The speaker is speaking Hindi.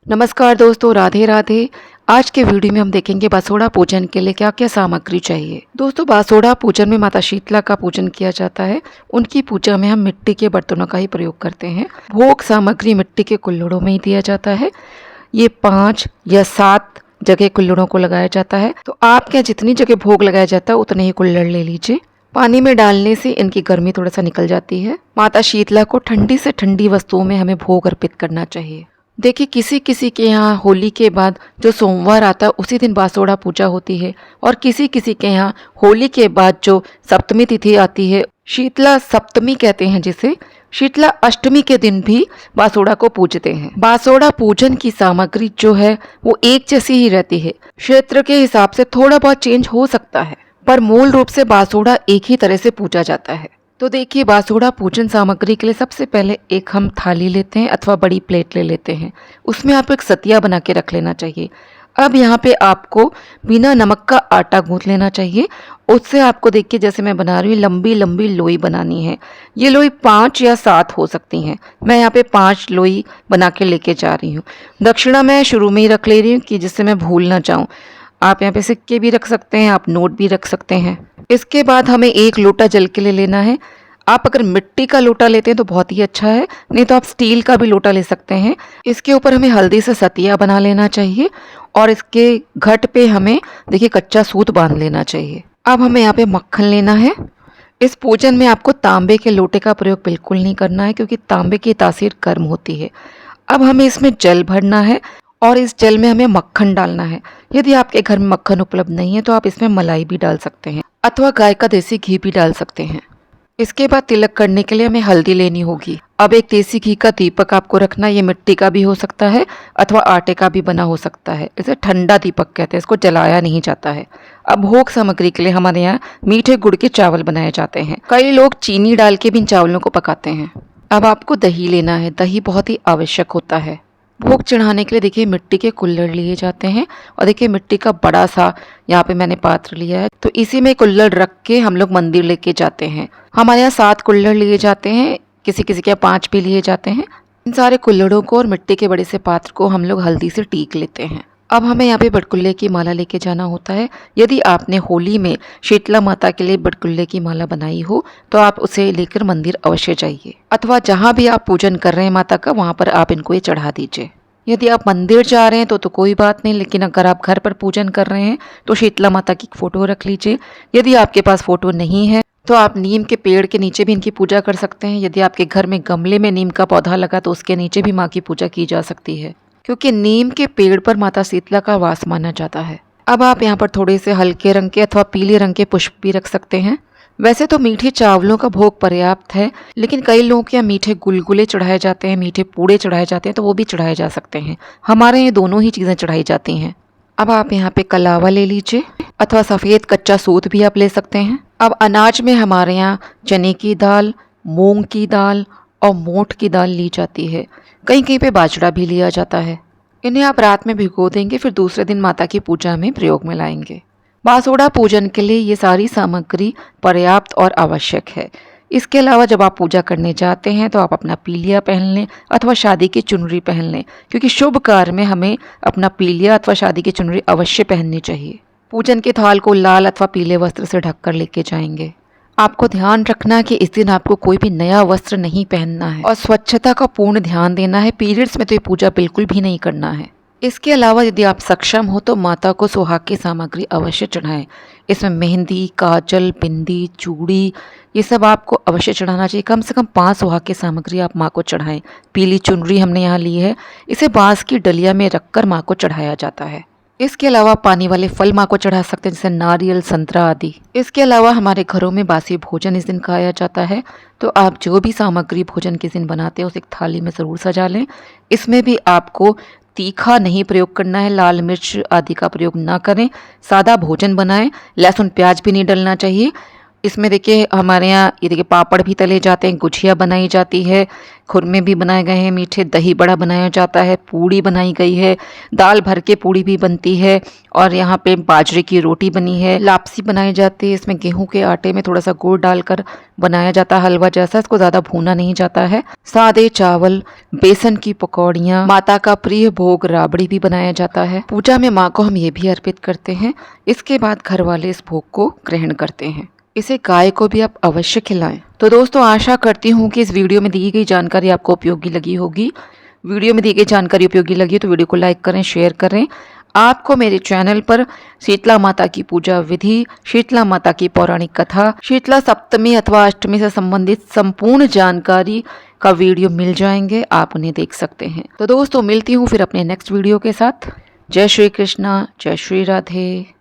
नमस्कार दोस्तों, राधे राधे। आज के वीडियो में हम देखेंगे बासोड़ा पूजन के लिए क्या क्या सामग्री चाहिए। दोस्तों, बासोड़ा पूजन में माता शीतला का पूजन किया जाता है। उनकी पूजा में हम मिट्टी के बर्तनों का ही प्रयोग करते हैं। भोग सामग्री मिट्टी के कुल्हड़ों में ही दिया जाता है। ये 5 या 7 जगह कुल्हड़ों को लगाया जाता है। तो आपके यहाँ जितनी जगह भोग लगाया जाता है उतने ही कुल्हड़ ले लीजिए। पानी में डालने से इनकी गर्मी थोड़ा सा निकल जाती है। माता शीतला को ठंडी से ठंडी वस्तुओं में हमें भोग अर्पित करना चाहिए। देखिए, किसी किसी के यहाँ होली के बाद जो सोमवार आता है उसी दिन बासोड़ा पूजा होती है, और किसी किसी के यहाँ होली के बाद जो सप्तमी तिथि आती है, शीतला सप्तमी कहते हैं जिसे, शीतला अष्टमी के दिन भी बासोड़ा को पूजते हैं। बासोड़ा पूजन की सामग्री जो है वो एक जैसी ही रहती है। क्षेत्र के हिसाब से थोड़ा बहुत चेंज हो सकता है, पर मूल रूप से बासोड़ा एक ही तरह से पूजा जाता है। तो देखिए, बासोड़ा पूजन सामग्री के लिए सबसे पहले एक हम थाली लेते हैं अथवा बड़ी प्लेट ले लेते हैं। उसमें आपको एक सतिया बना के रख लेना चाहिए। अब यहाँ पे आपको बिना नमक का आटा गूंथ लेना चाहिए। उससे आपको देखिए, जैसे मैं बना रही हूँ, लंबी लंबी लोई बनानी है। ये लोई 5 या 7 हो सकती हैं। मैं यहाँ पे 5 लोई बना के लेके जा रही हूँ। दक्षिणा मैं शुरू में ही रख ले रही हूँ कि जिससे मैं भूल ना जाऊँ। आप यहाँ पे सिक्के भी रख सकते हैं, आप नोट भी रख सकते हैं। इसके बाद हमें 1 लोटा जल के लिए लेना है। आप अगर मिट्टी का लोटा लेते हैं तो बहुत ही अच्छा है, नहीं तो आप स्टील का भी लोटा ले सकते हैं। इसके ऊपर हमें हल्दी से सतिया बना लेना चाहिए, और इसके घट पे हमें देखिए कच्चा सूत बांध लेना चाहिए। अब हमें यहाँ पे मक्खन लेना है। इस पूजन में आपको तांबे के लोटे का प्रयोग बिल्कुल नहीं करना है, क्योंकि तांबे की तासीर गर्म होती है। अब हमें इसमें जल भरना है, और इस जल में हमें मक्खन डालना है। यदि आपके घर में मक्खन उपलब्ध नहीं है तो आप इसमें मलाई भी डाल सकते हैं, अथवा गाय का देसी घी भी डाल सकते हैं। इसके बाद तिलक करने के लिए हमें हल्दी लेनी होगी। अब एक देसी घी का दीपक आपको रखना। ये मिट्टी का भी हो सकता है अथवा आटे का भी बना हो सकता है। इसे ठंडा दीपक कहते हैं, इसको जलाया नहीं जाता है। अब भोग सामग्री के लिए हमारे यहाँ मीठे गुड़ के चावल बनाए जाते हैं। कई लोग चीनी डाल के भी इन चावलों को पकाते हैं। अब आपको दही लेना है। दही बहुत ही आवश्यक होता है। भोग चढ़ाने के लिए देखिए मिट्टी के कुल्हड़ लिए जाते हैं, और देखिए मिट्टी का बड़ा सा यहाँ पे मैंने पात्र लिया है। तो इसी में कुल्हड़ रख के हम लोग मंदिर लेके जाते हैं। हमारे यहाँ 7 कुल्हड़ लिए जाते हैं, किसी किसी के यहाँ 5 भी लिए जाते हैं। इन सारे कुल्हड़ों को और मिट्टी के बड़े से पात्र को हम लोग हल्दी से टीक लेते हैं। अब हमें यहाँ पे बटकुल्ले की माला लेके जाना होता है। यदि आपने होली में शीतला माता के लिए बटकुल्ले की माला बनाई हो तो आप उसे लेकर मंदिर अवश्य जाइए, अथवा जहाँ भी आप पूजन कर रहे हैं माता का, वहाँ पर आप इनको ये चढ़ा दीजिए। यदि आप मंदिर जा रहे हैं तो कोई बात नहीं, लेकिन अगर आप घर पर पूजन कर रहे हैं तो शीतला माता की फोटो रख लीजिए। यदि आपके पास फोटो नहीं है तो आप नीम के पेड़ के नीचे भी इनकी पूजा कर सकते हैं। यदि आपके घर में गमले में नीम का पौधा लगा तो उसके नीचे भी माँ की पूजा की जा सकती है, क्योंकि नीम के पेड़ पर माता शीतला का वास माना जाता है। अब आप यहाँ पर थोड़े से हल्के रंग के अथवा पीले रंग के पुष्प भी रख सकते हैं। वैसे तो मीठे चावलों का भोग पर्याप्त है, लेकिन कई लोगों के यहाँ मीठे गुलगुले चढ़ाए जाते हैं, मीठे पूड़े चढ़ाए जाते हैं, तो वो भी चढ़ाए जा सकते हैं। हमारे ये दोनों ही चीज़ें चढ़ाई जाती हैं। अब आप यहाँ पे कलावा ले लीजिए, अथवा सफ़ेद कच्चा सूत भी आप ले सकते हैं। अब अनाज में हमारे यहाँ चने की दाल, मूंग की दाल और मोठ की दाल ली जाती है। कहीं कहीं पे बाजरा भी लिया जाता है। इन्हें आप रात में भिगो देंगे, फिर दूसरे दिन माता की पूजा में प्रयोग में लाएंगे। बासोड़ा पूजन के लिए ये सारी सामग्री पर्याप्त और आवश्यक है। इसके अलावा जब आप पूजा करने जाते हैं तो आप अपना पीलिया पहन लें अथवा शादी की चुनरी पहन लें, क्योंकि शुभ कार्य में हमें अपना पीलिया अथवा शादी की चुनरी अवश्य पहननी चाहिए। पूजन के थाल को लाल अथवा पीले वस्त्र से ढककर लेके जाएंगे। आपको ध्यान रखना है कि इस दिन आपको कोई भी नया वस्त्र नहीं पहनना है, और स्वच्छता का पूर्ण ध्यान देना है। पीरियड्स में तो ये पूजा बिल्कुल भी नहीं करना है। इसके अलावा यदि आप सक्षम हो तो माता को सुहाग की सामग्री अवश्य चढ़ाएं। इसमें मेहंदी, काजल, बिंदी, चूड़ी, ये सब आपको अवश्य चढ़ाना चाहिए। कम से कम 5 सुहाग की सामग्री आप माँ को चढ़ाएं। पीली चुनरी हमने यहाँ ली है, इसे बांस की डलिया में रखकर माँ को चढ़ाया जाता है। इसके अलावा पानी वाले फल माँ को चढ़ा सकते हैं, जैसे नारियल, संतरा आदि। इसके अलावा हमारे घरों में बासी भोजन इस दिन खाया जाता है, तो आप जो भी सामग्री भोजन के दिन बनाते हैं उसे एक थाली में ज़रूर सजा लें। इसमें भी आपको तीखा नहीं प्रयोग करना है, लाल मिर्च आदि का प्रयोग ना करें। सादा भोजन बनाएं, लहसुन प्याज भी नहीं डलना चाहिए। इसमें देखिए हमारे यहाँ ये देखिए पापड़ भी तले जाते हैं, गुझिया बनाई जाती है, खुरमे भी बनाए गए हैं मीठे, दही बड़ा बनाया जाता है, पूड़ी बनाई गई है, दाल भर के पूड़ी भी बनती है और यहाँ पे बाजरे की रोटी बनी है, लापसी बनाई जाती है। इसमें गेहूं के आटे में थोड़ा सा गुड़ डालकर बनाया जाता है हलवा जैसा, इसको ज़्यादा भूना नहीं जाता है। सादे चावल, बेसन की पकौड़ियाँ, माता का प्रिय भोग राबड़ी भी बनाया जाता है। पूजा में माँ को हम ये भी अर्पित करते हैं। इसके बाद घर वाले इस भोग को ग्रहण करते हैं। इसे गाय को भी आप अवश्य खिलाएं। तो दोस्तों आशा करती हूँ कि इस वीडियो में दी गई जानकारी आपको उपयोगी लगी होगी। वीडियो में दी गई जानकारी उपयोगी लगी तो वीडियो को लाइक करें, शेयर करें। आपको मेरे चैनल पर शीतला माता की पूजा विधि, शीतला माता की पौराणिक कथा, शीतला सप्तमी अथवा अष्टमी से संबंधित संपूर्ण जानकारी का वीडियो मिल जाएंगे, आप उन्हें देख सकते हैं। तो दोस्तों मिलती हूँ फिर अपने नेक्स्ट वीडियो के साथ। जय श्री कृष्णा, जय श्री राधे।